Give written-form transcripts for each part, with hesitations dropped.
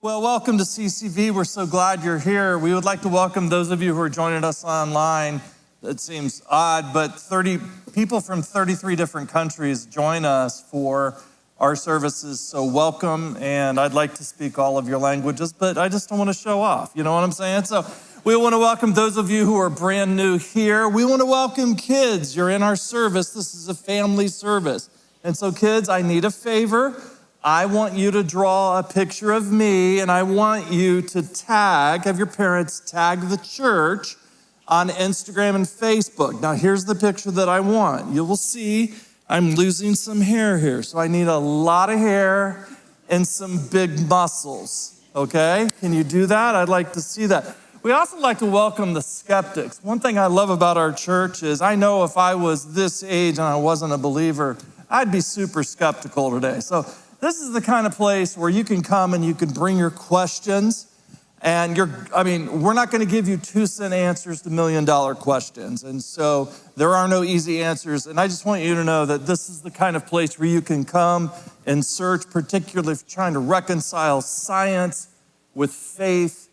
Well, welcome to CCV. We're so glad you're here. We would like to welcome those of you who are joining us online. It seems odd, but 30 people from 33 different countries join us for our services. So welcome, and I'd like to speak all of your languages, but I just don't want to show off. You know what I'm saying? So we want to welcome those of you who are brand new here. We want to welcome kids. You're in our service. This is a family service. And so kids, I need a favor. I want you to draw a picture of me, and I want you to have your parents tag the church on Instagram and Facebook. Now, here's the picture that I want. You will see I'm losing some hair here, so I need a lot of hair and some big muscles, okay? Can you do that? I'd like to see that. We also like to welcome the skeptics. One thing I love about our church is I know if I was this age and I wasn't a believer, I'd be super skeptical today. So this is the kind of place where you can come and you can bring your questions. And we're not going to give you 2-cent answers to $1 million questions. And so there are no easy answers. And I just want you to know that this is the kind of place where you can come and search, particularly if you're trying to reconcile science with faith.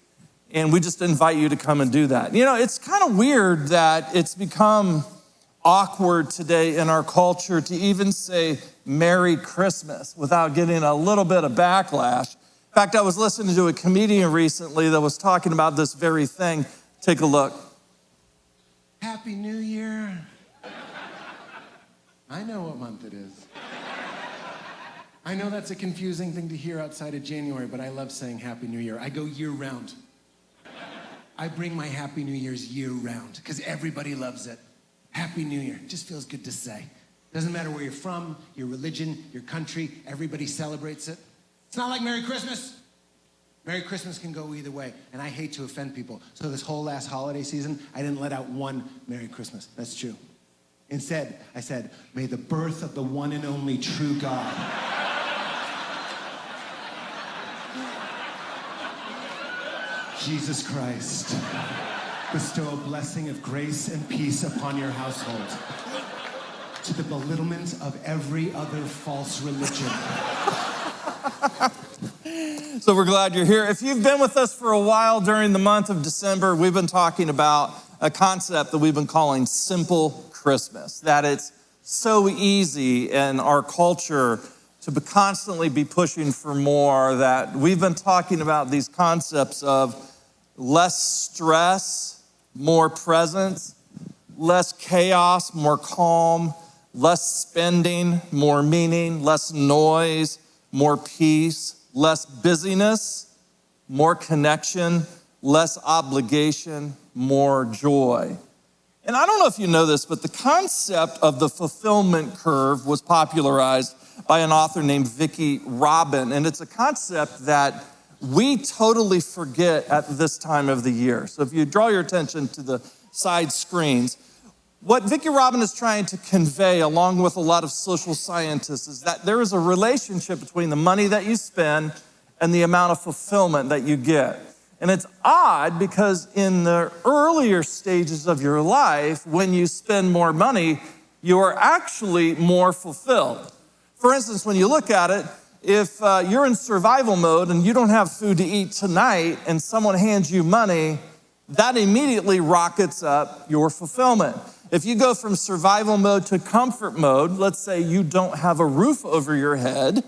And we just invite you to come and do that. You know, it's kind of weird that it's become awkward today in our culture to even say Merry Christmas without getting a little bit of backlash. In fact, I was listening to a comedian recently that was talking about this very thing. Take a look. Happy New Year. I know what month it is. I know that's a confusing thing to hear outside of January, but I love saying Happy New Year. I go year round. I bring my Happy New Year's year round because everybody loves it. Happy New Year. Just feels good to say. Doesn't matter where you're from, your religion, your country, everybody celebrates it. It's not like Merry Christmas. Merry Christmas can go either way, and I hate to offend people. So this whole last holiday season, I didn't let out one Merry Christmas. That's true. Instead, I said, may the birth of the one and only true God Jesus Christ bestow a blessing of grace and peace upon your household to the belittlement of every other false religion. So we're glad you're here. If you've been with us for a while during the month of December, we've been talking about a concept that we've been calling simple Christmas, that it's so easy in our culture to constantly be pushing for more, that we've been talking about these concepts of less stress, more presence, less chaos, more calm, less spending, more meaning, less noise, more peace, less busyness, more connection, less obligation, more joy. And I don't know if you know this, but the concept of the fulfillment curve was popularized by an author named Vicki Robin, and it's a concept that we totally forget at this time of the year. So if you draw your attention to the side screens, what Vicki Robin is trying to convey, along with a lot of social scientists, is that there is a relationship between the money that you spend and the amount of fulfillment that you get. And it's odd because in the earlier stages of your life, when you spend more money, you are actually more fulfilled. For instance, when you look at it, if you're in survival mode and you don't have food to eat tonight and someone hands you money, that immediately rockets up your fulfillment. If you go from survival mode to comfort mode, let's say you don't have a roof over your head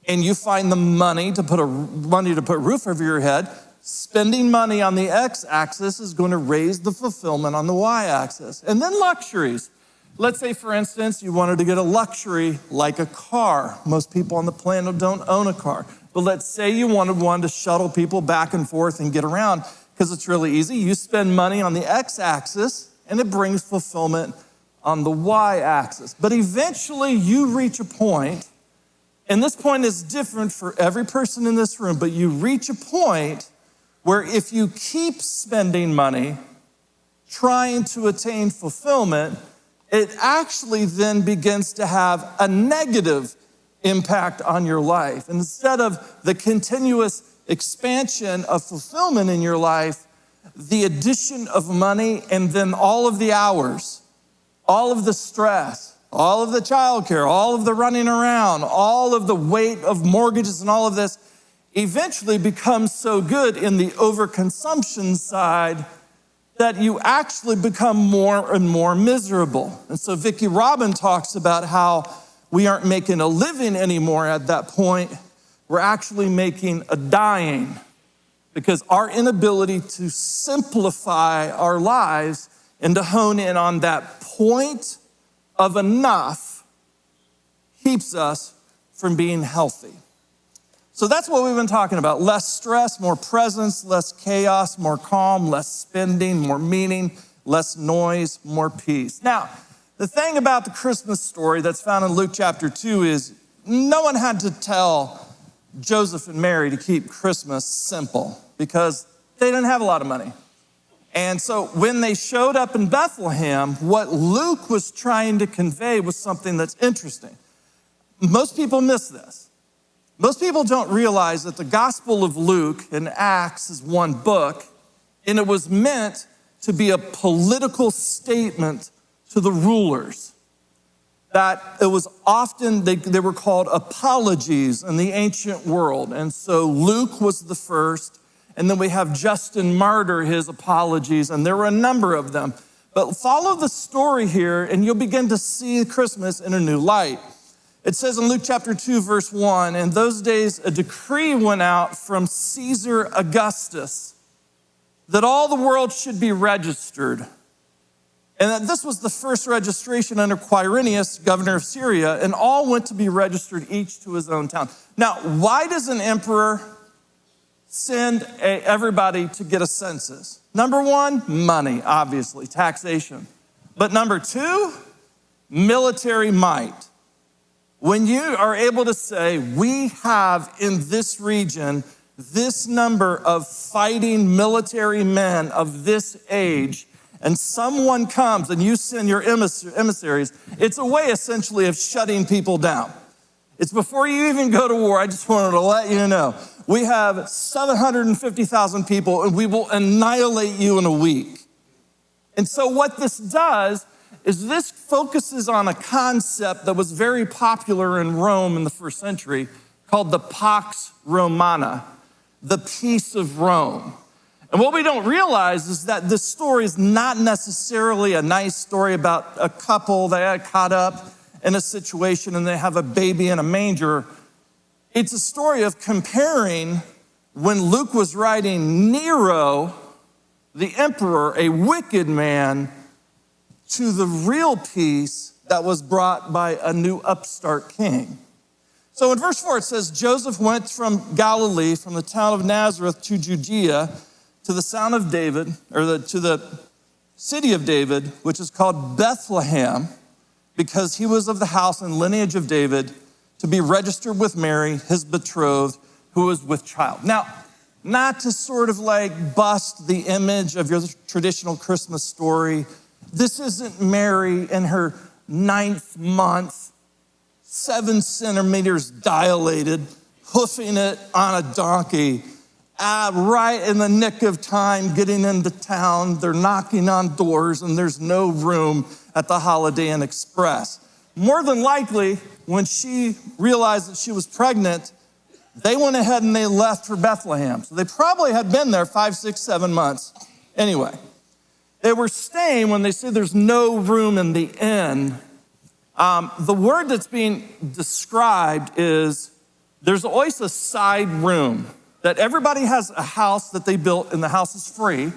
and you find the money to put a roof over your head, spending money on the x-axis is going to raise the fulfillment on the y-axis. And then luxuries. Let's say, for instance, you wanted to get a luxury like a car. Most people on the planet don't own a car. But let's say you wanted one to shuttle people back and forth and get around, because it's really easy. You spend money on the x-axis, and it brings fulfillment on the y-axis. But eventually you reach a point, and this point is different for every person in this room, but you reach a point where if you keep spending money trying to attain fulfillment, it actually then begins to have a negative impact on your life. And instead of the continuous expansion of fulfillment in your life, the addition of money and then all of the hours, all of the stress, all of the childcare, all of the running around, all of the weight of mortgages and all of this, eventually becomes so good in the overconsumption side that you actually become more and more miserable. And so Vicki Robin talks about how we aren't making a living anymore at that point. We're actually making a dying, because our inability to simplify our lives and to hone in on that point of enough keeps us from being healthy. So that's what we've been talking about. Less stress, more presence, less chaos, more calm, less spending, more meaning, less noise, more peace. Now, the thing about the Christmas story that's found in Luke chapter 2 is no one had to tell Joseph and Mary to keep Christmas simple because they didn't have a lot of money. And so when they showed up in Bethlehem, what Luke was trying to convey was something that's interesting. Most people miss this. Most people don't realize that the Gospel of Luke and Acts is one book, and it was meant to be a political statement to the rulers. That it was often, they were called apologies in the ancient world. And so Luke was the first, and then we have Justin Martyr, his apologies, and there were a number of them. But follow the story here, and you'll begin to see Christmas in a new light. It says in Luke chapter 2, verse 1, in those days a decree went out from Caesar Augustus that all the world should be registered. And that this was the first registration under Quirinius, governor of Syria, and all went to be registered, each to his own town. Now, why does an emperor send everybody to get a census? Number one, money, obviously, taxation. But number two, military might. When you are able to say, we have in this region this number of fighting military men of this age, and someone comes and you send your emissaries, it's a way essentially of shutting people down. It's before you even go to war. I just wanted to let you know. We have 750,000 people and we will annihilate you in a week. And so what this does is this focuses on a concept that was very popular in Rome in the first century called the Pax Romana, the peace of Rome. And what we don't realize is that this story is not necessarily a nice story about a couple that got caught up in a situation and they have a baby in a manger. It's a story of comparing when Luke was writing Nero, the emperor, a wicked man, to the real peace that was brought by a new upstart king. So in verse 4, it says, Joseph went from Galilee, from the town of Nazareth to Judea, to the town of David, to the city of David, which is called Bethlehem, because he was of the house and lineage of David, to be registered with Mary, his betrothed, who was with child. Now, not to sort of like bust the image of your traditional Christmas story, this isn't Mary in her 9th month, 7 centimeters dilated, hoofing it on a donkey, right in the nick of time, getting into town. They're knocking on doors and there's no room at the Holiday Inn Express. More than likely, when she realized that she was pregnant, they went ahead and they left for Bethlehem. So they probably had been there 5, 6, 7 months. Anyway, they were staying when they say there's no room in the inn. The word that's being described is there's always a side room that everybody has a house that they built and the house is free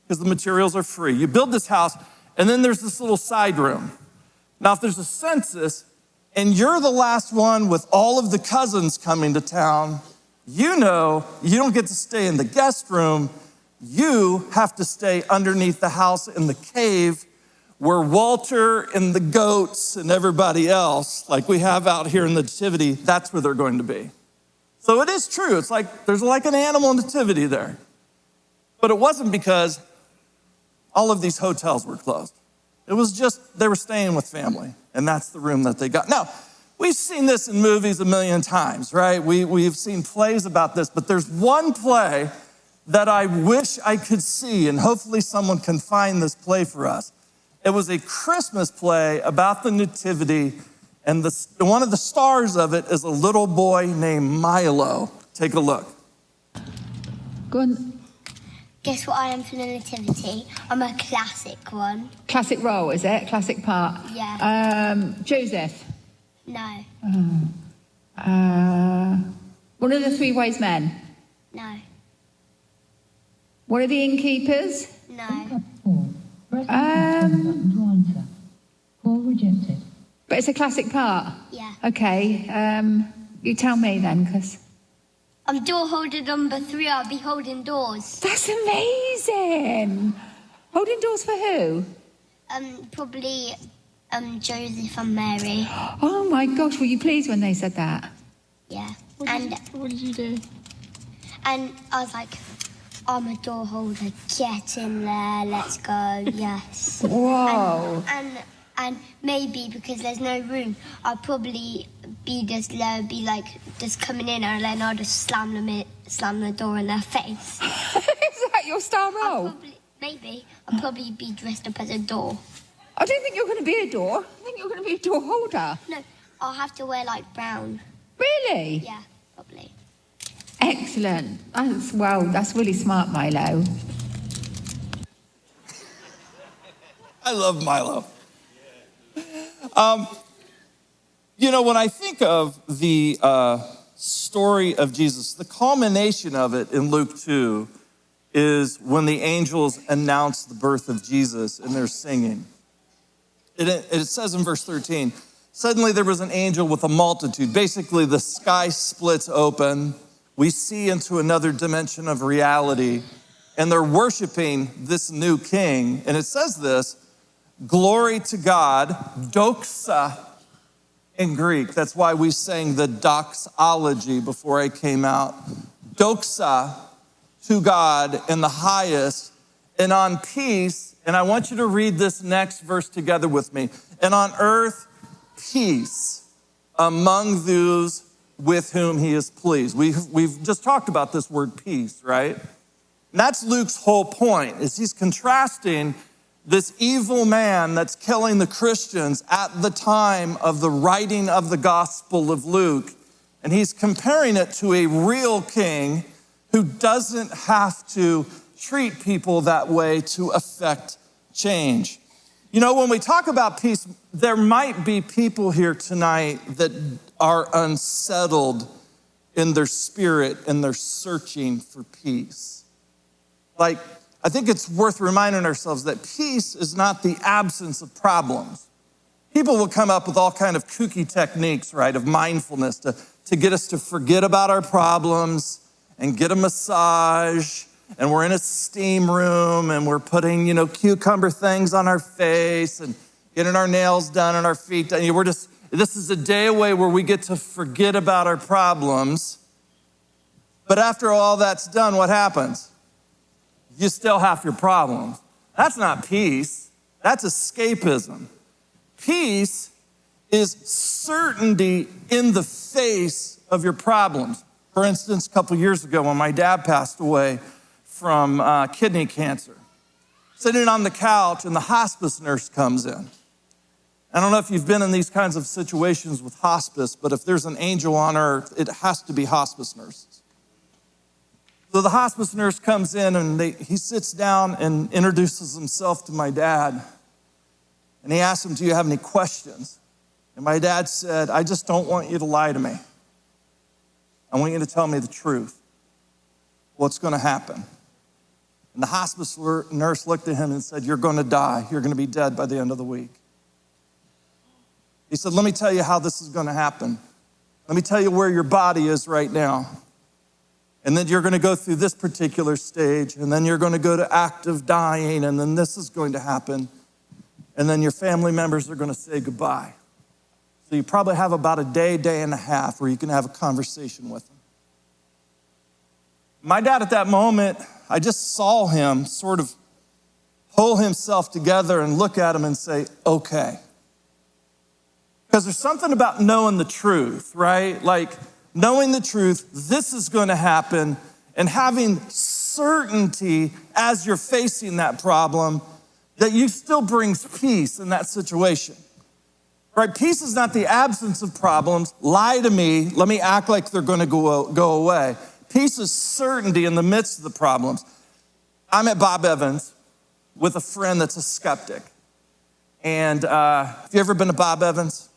because the materials are free. You build this house and then there's this little side room. Now, if there's a census and you're the last one with all of the cousins coming to town, you know you don't get to stay in the guest room. You have to stay underneath the house in the cave where Walter and the goats and everybody else, like we have out here in the nativity, that's where they're going to be. So it is true. It's like there's like an animal nativity there. But it wasn't because all of these hotels were closed. It was just they were staying with family, and that's the room that they got. Now, we've seen this in movies a million times, right? We've seen plays about this, but there's one play that I wish I could see, and hopefully someone can find this play for us. It was a Christmas play about the nativity, and one of the stars of it is a little boy named Milo. Take a look. Go on. Guess what I am for the nativity? I'm a classic one. Classic role, is it? Classic part? Yeah. Joseph. No. One of the three wise men. No. One of the innkeepers. No. Four rejected. But it's a classic part. Yeah. Okay. You tell me then, because I'm door holder number 3. I'll be holding doors. that's amazing. Holding doors for who? Probably Joseph and Mary. Oh my gosh, were you pleased when they said that? Yeah. What did you do? And I was like, I'm a door holder. Get in there. Let's go. Yes. Whoa. And maybe because there's no room, I'll probably be just coming in, and then I'll just slam the door in their face. Is that your star role? I'll probably be dressed up as a door. I don't think you're going to be a door. I think you're going to be a door holder. No, I'll have to wear brown. Really? Yeah, probably. Excellent. That's really smart, Milo. I love Milo. When I think of the story of Jesus, the culmination of it in Luke 2 is when the angels announce the birth of Jesus and they're singing. It says in verse 13, suddenly there was an angel with a multitude. Basically, the sky splits open. We see into another dimension of reality, and they're worshiping this new king. And it says this, glory to God, doxa in Greek. That's why we sang the doxology before I came out. Doxa to God in the highest, and on peace, and I want you to read this next verse together with me. And on earth, peace among those with whom he is pleased. We've just talked about this word peace, right? And that's Luke's whole point, is he's contrasting this evil man that's killing the Christians at the time of the writing of the Gospel of Luke. And he's comparing it to a real king who doesn't have to treat people that way to affect change. When we talk about peace, there might be people here tonight that are unsettled in their spirit and they're searching for peace. I think it's worth reminding ourselves that peace is not the absence of problems. People will come up with all kind of kooky techniques, right, of mindfulness to get us to forget about our problems and get a massage, and we're in a steam room and we're putting, cucumber things on our face and getting our nails done and our feet done. This is a day away where we get to forget about our problems. But after all that's done, what happens? You still have your problems. That's not peace. That's escapism. Peace is certainty in the face of your problems. For instance, a couple years ago when my dad passed away from kidney cancer, sitting on the couch and the hospice nurse comes in. I don't know if you've been in these kinds of situations with hospice, but if there's an angel on earth, it has to be hospice nurses. So the hospice nurse comes in and he sits down and introduces himself to my dad. And he asks him, do you have any questions? And my dad said, I just don't want you to lie to me. I want you to tell me the truth. What's going to happen? And the hospice nurse looked at him and said, you're going to die. You're going to be dead by the end of the week. He said, let me tell you how this is going to happen. Let me tell you where your body is right now. And then you're going to go through this particular stage, and then you're going to go to active dying, and then this is going to happen. And then your family members are going to say goodbye. So you probably have about a day and a half where you can have a conversation with them. My dad at that moment, I just saw him sort of pull himself together and look at him and say, okay. Because there's something about knowing the truth, right? Knowing the truth, this is going to happen, and having certainty as you're facing that problem that you still brings peace in that situation. Right? Peace is not the absence of problems. Lie to me. Let me act like they're going to go away. Peace is certainty in the midst of the problems. I met Bob Evans with a friend that's a skeptic. And have you ever been to Bob Evans?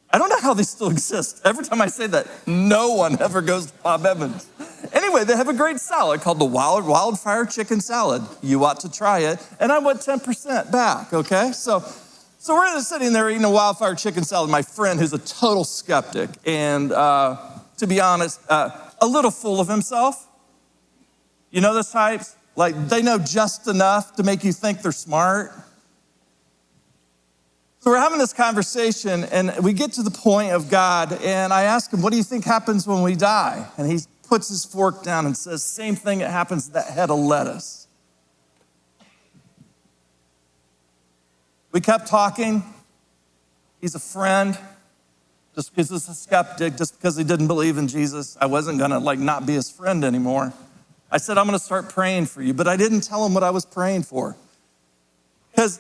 I don't know how they still exist. Every time I say that, no one ever goes to Bob Evans. Anyway, they have a great salad called the Wildfire Chicken Salad. You ought to try it. And I went 10% back, okay? So we're just sitting there eating a Wildfire Chicken Salad. My friend, who's a total skeptic, and to be honest, a little full of himself. You know those types? Like, they know just enough to make you think they're smart. So we're having this conversation, and we get to the point of God, and I ask him, what do you think happens when we die? And he puts his fork down and says, same thing that happens to that head of lettuce. We kept talking. He's a friend. Just because he's a skeptic, just because he didn't believe in Jesus, I wasn't gonna not be his friend anymore. I said, I'm gonna start praying for you, but I didn't tell him what I was praying for. Because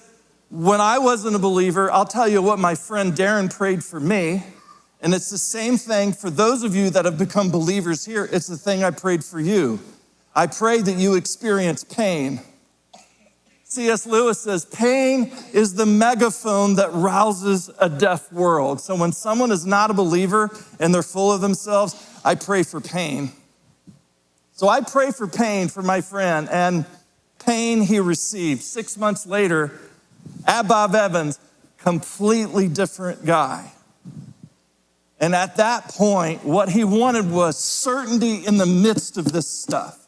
when I wasn't a believer, I'll tell you what my friend Darren prayed for me, and it's the same thing for those of you that have become believers here. It's the thing I prayed for you. I prayed that you experience pain. C.S. Lewis says, pain is the megaphone that rouses a deaf world. So when someone is not a believer and they're full of themselves, I pray for pain. So I pray for pain for my friend, and pain he received. 6 months later, at Bob Evans, completely different guy. And at that point, what he wanted was certainty in the midst of this stuff.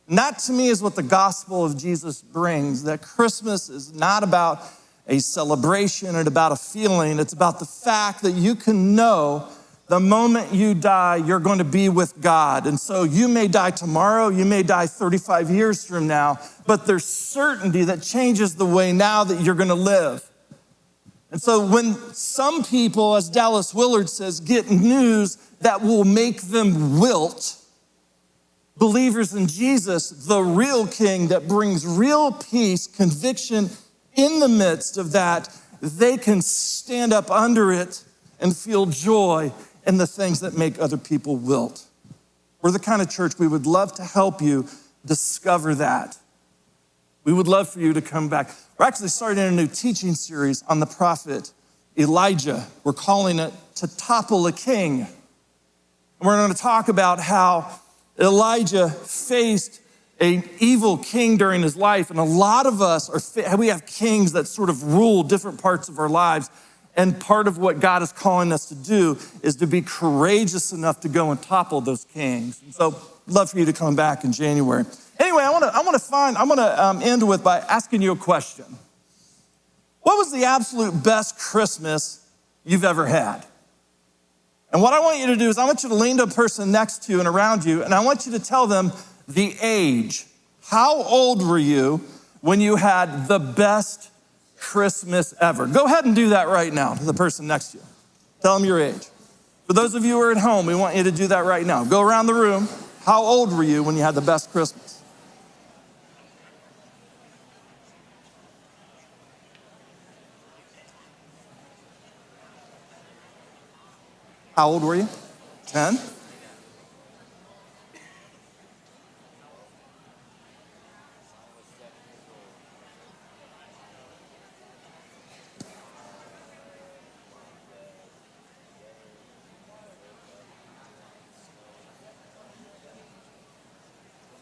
And that to me is what the gospel of Jesus brings, that Christmas is not about a celebration and about a feeling. It's about the fact that you can know the moment you die, you're going to be with God. And so you may die tomorrow, you may die 35 years from now, but there's certainty that changes the way now that you're going to live. And so when some people, as Dallas Willard says, get news that will make them wilt, believers in Jesus, the real King that brings real peace, conviction in the midst of that, they can stand up under it and feel joy in the things that make other people wilt. We're the kind of church we would love to help you discover that. We would love for you to come back. We're actually starting a new teaching series on the prophet Elijah. We're calling it To Topple a King. And we're going to talk about how Elijah faced an evil king during his life. And a lot of us, we have kings that sort of rule different parts of our lives. And part of what God is calling us to do is to be courageous enough to go and topple those kings. And so I'd love for you to come back in January. Anyway, I'm gonna end with by asking you a question. What was the absolute best Christmas you've ever had? And what I want you to do is I want you to lean to a person next to you and around you, and I want you to tell them the age. How old were you when you had the best Christmas ever? Go ahead and do that right now to the person next to you. Tell them your age. For those of you who are at home, we want you to do that right now. Go around the room. How old were you when you had the best Christmas? How old were you? 10?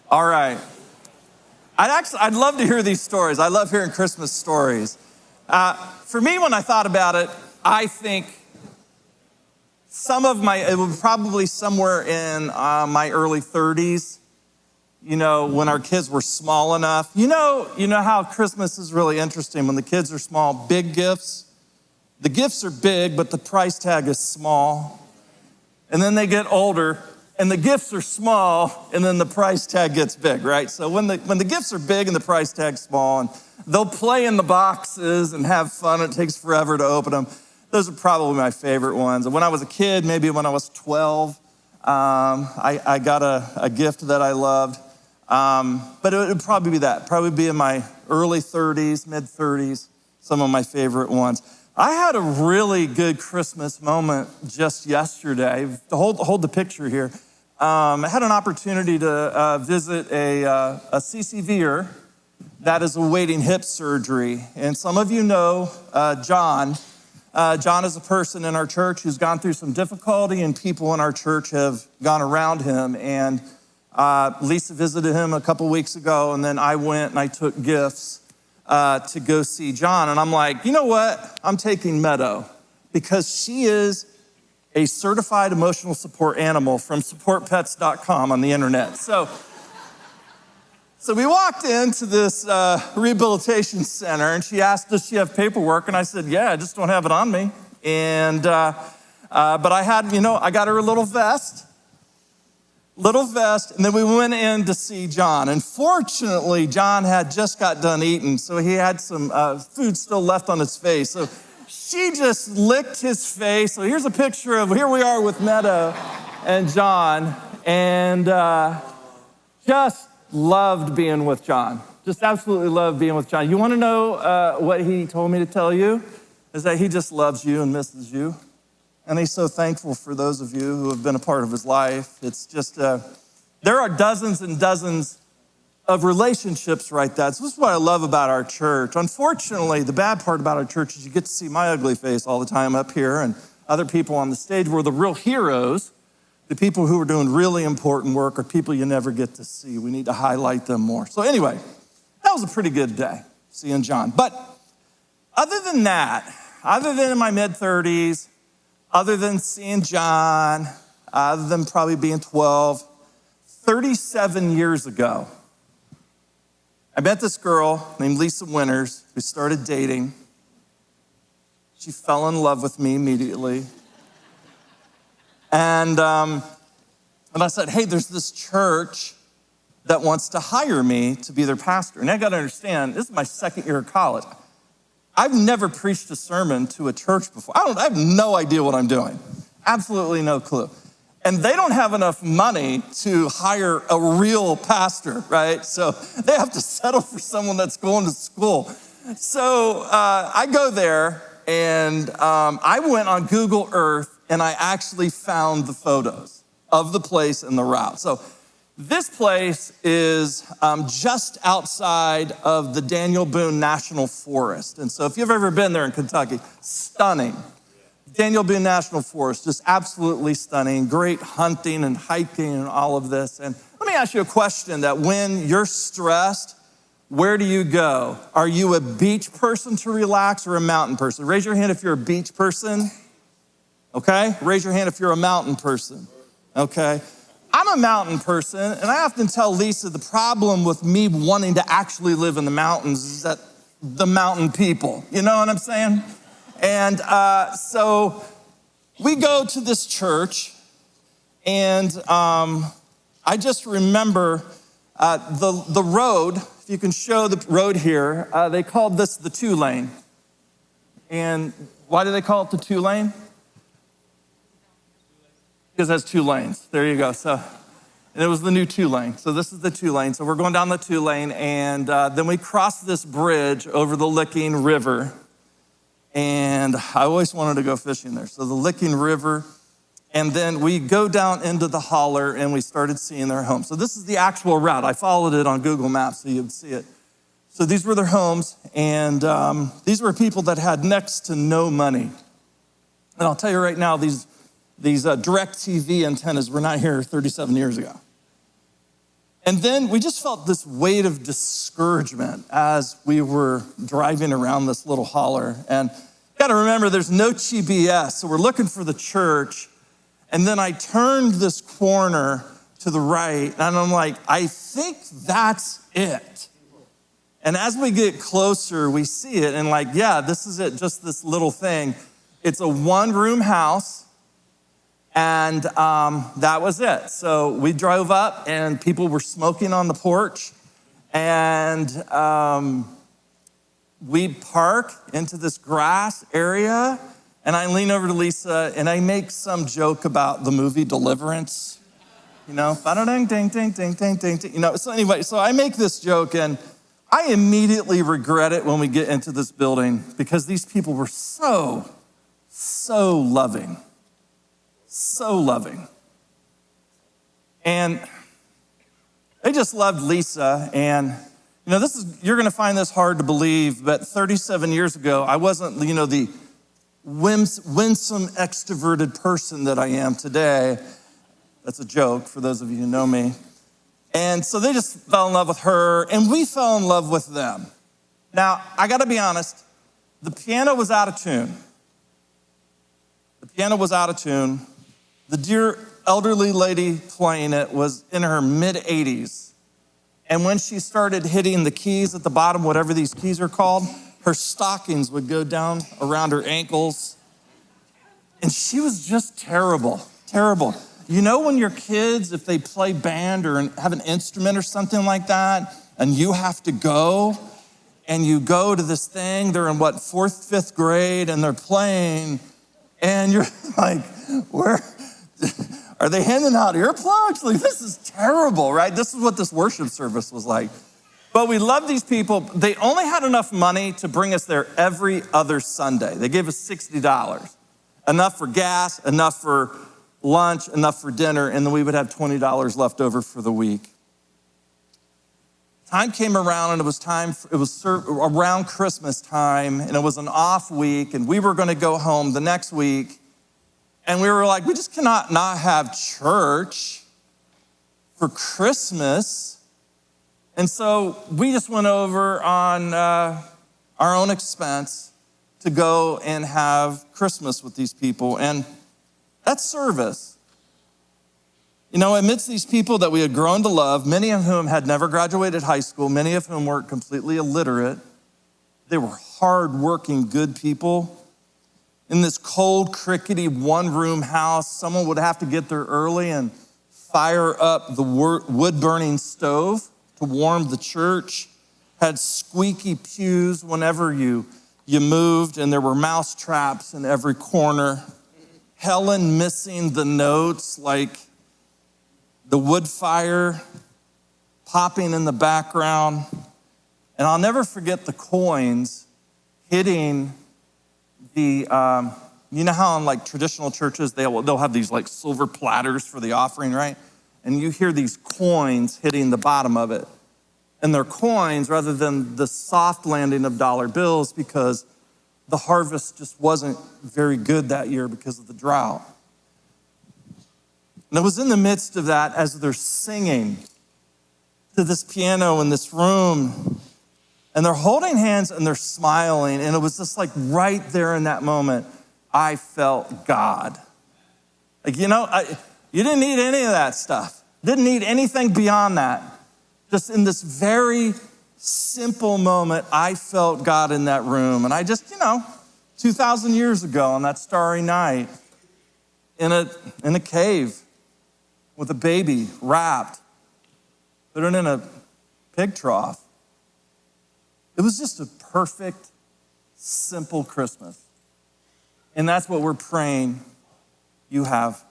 All right. I'd love to hear these stories. I love hearing Christmas stories. For me, when I thought about it, I think it was probably somewhere in my early 30s, when our kids were small enough. You know how Christmas is really interesting when the kids are small, big gifts. The gifts are big, but the price tag is small. And then they get older, and the gifts are small, and then the price tag gets big, right? So when the gifts are big and the price tag's small, and they'll play in the boxes and have fun, it takes forever to open them. Those are probably my favorite ones. And when I was a kid, maybe when I was 12, I got a gift that I loved. But it would probably be that. Probably be in my early 30s, mid 30s, some of my favorite ones. I had a really good Christmas moment just yesterday. Hold the picture here. I had an opportunity to visit a CCVer that is awaiting hip surgery. And some of you know John. John is a person in our church who's gone through some difficulty, and people in our church have gone around him. And Lisa visited him a couple weeks ago, and then I went and I took gifts to go see John. And I'm like, you know what? I'm taking Meadow because she is a certified emotional support animal from supportpets.com on the internet. So we walked into this rehabilitation center, and she asked, does she have paperwork? And I said, yeah, I just don't have it on me. And, but I had, I got her a little vest, and then we went in to see John. And fortunately, John had just got done eating, so he had some food still left on his face. So she just licked his face. So here's a picture of, here we are with Meadow and John, and just loved being with John. Just absolutely loved being with John. You want to know what he told me to tell you? Is that he just loves you and misses you. And he's so thankful for those of you who have been a part of his life. It's just, there are dozens and dozens of relationships like that. So this is what I love about our church. Unfortunately, the bad part about our church is you get to see my ugly face all the time up here, and other people on the stage. We're the real heroes. The people who are doing really important work are people you never get to see. We need to highlight them more. So anyway, that was a pretty good day, seeing John. But other than that, other than in my mid-30s, other than seeing John, other than probably being 12, 37 years ago, I met this girl named Lisa Winters. We started dating. She fell in love with me immediately. And I said, hey, there's this church that wants to hire me to be their pastor. And I got to understand, this is my second year of college. I've never preached a sermon to a church before. I have no idea what I'm doing. Absolutely no clue. And they don't have enough money to hire a real pastor, right? So they have to settle for someone that's going to school. So I go there, and I went on Google Earth, and I actually found the photos of the place and the route. So this place is just outside of the Daniel Boone National Forest. And so if you've ever been there in Kentucky, stunning. Daniel Boone National Forest, just absolutely stunning. Great hunting and hiking and all of this. And let me ask you a question that when you're stressed, where do you go? Are you a beach person to relax or a mountain person? Raise your hand if you're a beach person. Okay? Raise your hand if you're a mountain person. Okay? I'm a mountain person, and I often tell Lisa the problem with me wanting to actually live in the mountains is that the mountain people, you know what I'm saying? And so we go to this church, and I just remember the road. If you can show the road here, they called this the 2-lane. And why do they call it the 2-lane? Because it has 2 lanes. There you go. So, and it was the new 2-lane. So this is the 2-lane. So we're going down the 2-lane, and then we cross this bridge over the Licking River. And I always wanted to go fishing there. So the Licking River, and then we go down into the holler, and we started seeing their homes. So this is the actual route. I followed it on Google Maps so you'd see it. So these were their homes, and these were people that had next to no money. And I'll tell you right now, these DirecTV antennas were not here 37 years ago. And then we just felt this weight of discouragement as we were driving around this little holler. And you gotta remember, there's no GPS, so we're looking for the church. And then I turned this corner to the right, and I'm like, I think that's it. And as we get closer, we see it, and like, yeah, this is it, just this little thing. It's a 1-room house. And that was it. So we drove up, and people were smoking on the porch. And we park into this grass area. And I lean over to Lisa, and I make some joke about the movie Deliverance. You know, ba-da-ding, ding, ding, ding, ding, ding, ding. You know, so anyway, so I make this joke, and I immediately regret it when we get into this building because these people were so loving. So loving. And they just loved Lisa. And, you're going to find this hard to believe, but 37 years ago, I wasn't, the winsome, extroverted person that I am today. That's a joke for those of you who know me. And so they just fell in love with her, and we fell in love with them. Now, I got to be honest, the piano was out of tune. The dear elderly lady playing it was in her mid-80s. And when she started hitting the keys at the bottom, whatever these keys are called, her stockings would go down around her ankles. And she was just terrible. When your kids, if they play band or have an instrument or something like that, and you have to go, and you go to this thing, they're in 4th, 5th grade, and they're playing, and you're like, where? Are they handing out earplugs? Like, this is terrible, right? This is what this worship service was like. But we love these people. They only had enough money to bring us there every other Sunday. They gave us $60. Enough for gas, enough for lunch, enough for dinner, and then we would have $20 left over for the week. Time came around, and it was around Christmas time, and it was an off week, and we were going to go home the next week. And we were like, we just cannot not have church for Christmas. And so we just went over on our own expense to go and have Christmas with these people. And that's service. Amidst these people that we had grown to love, many of whom had never graduated high school, many of whom were completely illiterate, they were hardworking, good people. In this cold, crickety, one-room house, someone would have to get there early and fire up the wood-burning stove to warm the church. Had squeaky pews whenever you moved, and there were mouse traps in every corner. Helen missing the notes, like the wood fire popping in the background. And I'll never forget the coins hitting the, how in traditional churches, they'll have these silver platters for the offering, right? And you hear these coins hitting the bottom of it. And they're coins rather than the soft landing of dollar bills because the harvest just wasn't very good that year because of the drought. And it was in the midst of that as they're singing to this piano in this room, and they're holding hands and they're smiling. And it was just right there in that moment, I felt God. You didn't need any of that stuff. Didn't need anything beyond that. Just in this very simple moment, I felt God in that room. And I just, 2,000 years ago on that starry night in a cave with a baby wrapped, put it in a pig trough. It was just a perfect, simple Christmas. And that's what we're praying you have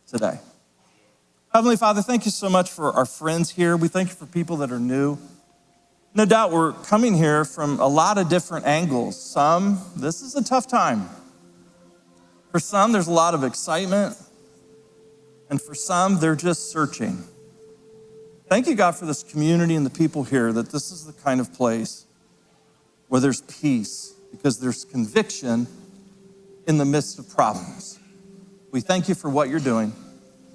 today. Heavenly Father, thank you so much for our friends here. We thank you for people that are new. No doubt we're coming here from a lot of different angles. Some, this is a tough time. For some, there's a lot of excitement. And for some, they're just searching. Thank you, God, for this community and the people here, that this is the kind of place where there's peace, because there's conviction in the midst of problems. We thank you for what you're doing,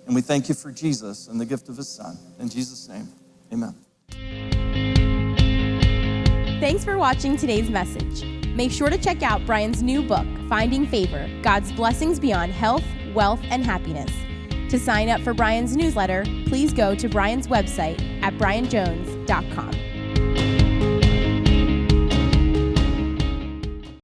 and we thank you for Jesus and the gift of his son. In Jesus' name, amen. Thanks for watching today's message. Make sure to check out Brian's new book, Finding Favor, God's Blessings Beyond Health, Wealth, and Happiness. To sign up for Brian's newsletter, please go to Brian's website at brianjones.com.